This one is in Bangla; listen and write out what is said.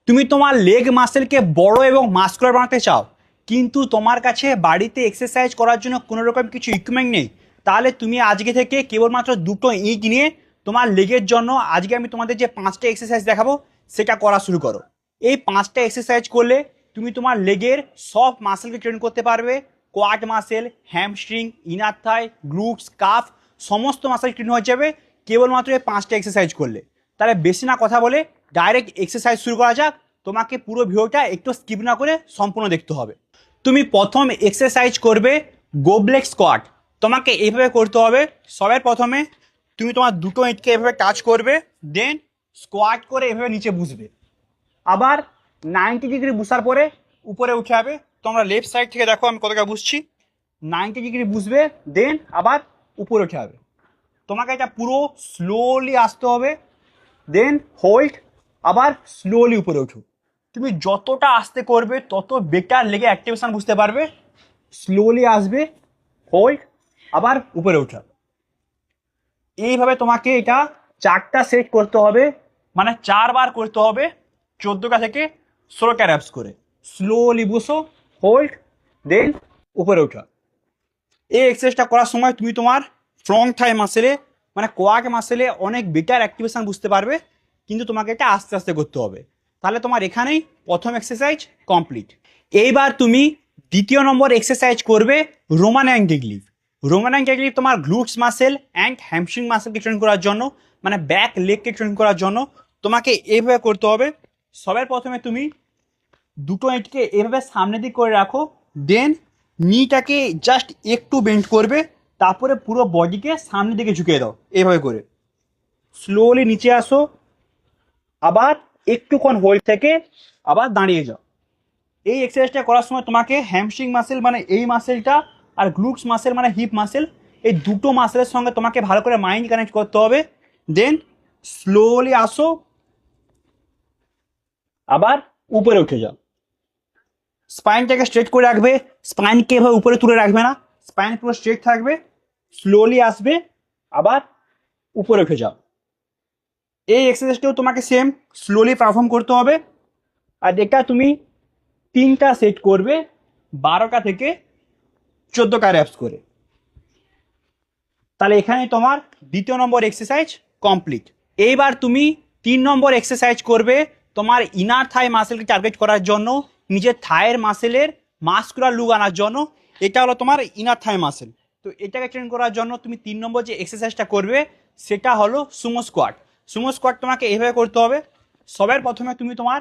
তুমি তোমার লেগ মাসেলকে বড় এবং মাস্কুলার বানাতে চাও, কিন্তু তোমার কাছে বাড়িতে এক্সারসাইজ করার জন্য কোনো রকম কিছু ইকুইপমেন্ট নেই। তাহলে তুমি আজকে থেকে কেবলমাত্র দুটো ইট নিয়ে তোমার লেগের জন্য আজকে আমি তোমাদের যে 5টা এক্সারসাইজ দেখাবো সেটা করা শুরু করো। এই 5টা এক্সারসাইজ করলে তুমি তোমার লেগের সব মাসেলকে ট্রেন করতে পারবে। কোয়াড মাসেল, হ্যামস্ট্রিং, ইনার থাই, গ্লুটস, কাফ, সমস্ত মাসেল ট্রেন হয়ে যাবে কেবলমাত্র এই 5টা এক্সারসাইজ করলে। তাহলে বেশি না কথা বলে ডাইরেক্ট এক্সারসাইজ শুরু করা যাক। তোমাকে পুরো ভিডিওটা একটু স্কিপ না করে সম্পূর্ণ দেখতে হবে। তুমি প্রথম এক্সারসাইজ করবে গোবলেট স্কোয়াট। তোমাকে এইভাবে করতে হবে। সবার প্রথমে তুমি তোমার দুটো ইটকে এভাবে টাচ করবে, দেন স্কোয়াট করে এভাবে নিচে বসবে। আবার 90 ডিগ্রি বসার পরে উপরে উঠে যাবে। তোমরা লেফট সাইড থেকে দেখো আমি কতটা বুঝছি। 90 ডিগ্রি বুঝবে, দেন আবার উপরে উঠে যাবে। তোমাকে এটা পুরো স্লোলি আসতে হবে, দেন হোল্ড, আবার স্লোলি উপরে উঠো। তুমি যতটা আস্তে করবে তত বেটার লেগে অ্যাক্টিভেশন বুঝতে পারবে। স্লোলি আসবে, হোল্ড, আবার উপরে ওঠা। এইভাবে তোমাকে এটা 4টা সেট করতে হবে, মানে 4বার করতে হবে। 14টা থেকে 16টা র্যাপস করে। স্লোলি বসো, হোল্ড, দেন উপরে ওঠা। এই এক্সারসাইজটা করার সময় তুমি তোমার ফ্রন্ট থাই মাসেলে মানে কোয়াড মাসেলে অনেক বেটার অ্যাক্টিভেশন বুঝতে পারবে, কিন্তু তোমাকে এটা আস্তে আস্তে করতে হবে। তাহলে তোমার এখানেই প্রথম এক্সারসাইজ কমপ্লিট। এইবার তুমি দ্বিতীয় নম্বর এক্সারসাইজ করবে রোমান অ্যান্ড রোমান অ্যান্ড তোমার গ্লুটস মাসেল অ্যান্ড হ্যামস্ট্রিং মাসেলকে ট্রেন করার জন্য, মানে ব্যাক লেগকে ট্রেন করার জন্য তোমাকে এইভাবে করতে হবে। সবার প্রথমে তুমি দুটো ইটকে এভাবে সামনের দিক করে রাখো, দেন নিটাকে জাস্ট একটু বেন্ড করবে, তারপরে পুরো বডিকে সামনের দিকে ঝুঁকিয়ে দাও এভাবে করে। স্লোলি নিচে আসো, আবার একটুক্ষণ হোল্ড থেকে আবার দাঁড়িয়ে যাও। এই এক্সারসাইজটা করার সময় তোমাকে হ্যামস্ট্রিং মাসেল মানে এই মাসেলটা আর গ্লুটস মাসেল মানে হিপ মাসেল, এই দুটো মাসেলের সঙ্গে তোমাকে ভালো করে মাইন্ড কানেক্ট করতে হবে। দেন স্লোলি আসো, আবার উপরে উঠে যাও। স্পাইনটাকে স্ট্রেট করে রাখবে, স্পাইনকে এভাবে উপরে তুলে রাখবে না, স্পাইন পুরো স্ট্রেট থাকবে। স্লোলি আসবে, আবার উপরে উঠে যাও। এই এক্সারসাইজটাও তোমাকে সেম স্লোলি পারফর্ম করতে হবে। আর এটা তুমি 3টা সেট করবে, 12টা থেকে 14টা র্যাপস করে। তাহলে এখানে তোমার দ্বিতীয় নম্বর এক্সারসাইজ কমপ্লিট। এইবার তুমি 3 নম্বর এক্সারসাইজ করবে তোমার ইনার থাই মাসেলকে টার্গেট করার জন্য, নিজের থায়ের মাসেলের মাস্কুলার লুক আনার জন্য। এটা হলো তোমার ইনার থাই মাসেল। তো এটাকে ট্রেন করার জন্য তুমি 3 নম্বর যে এক্সারসাইজটা করবে সেটা হলো সুমো স্কোয়াট। সুমো স্কোয়াট তোমাকে এইভাবে করতে হবে। সবার প্রথমে তুমি তোমার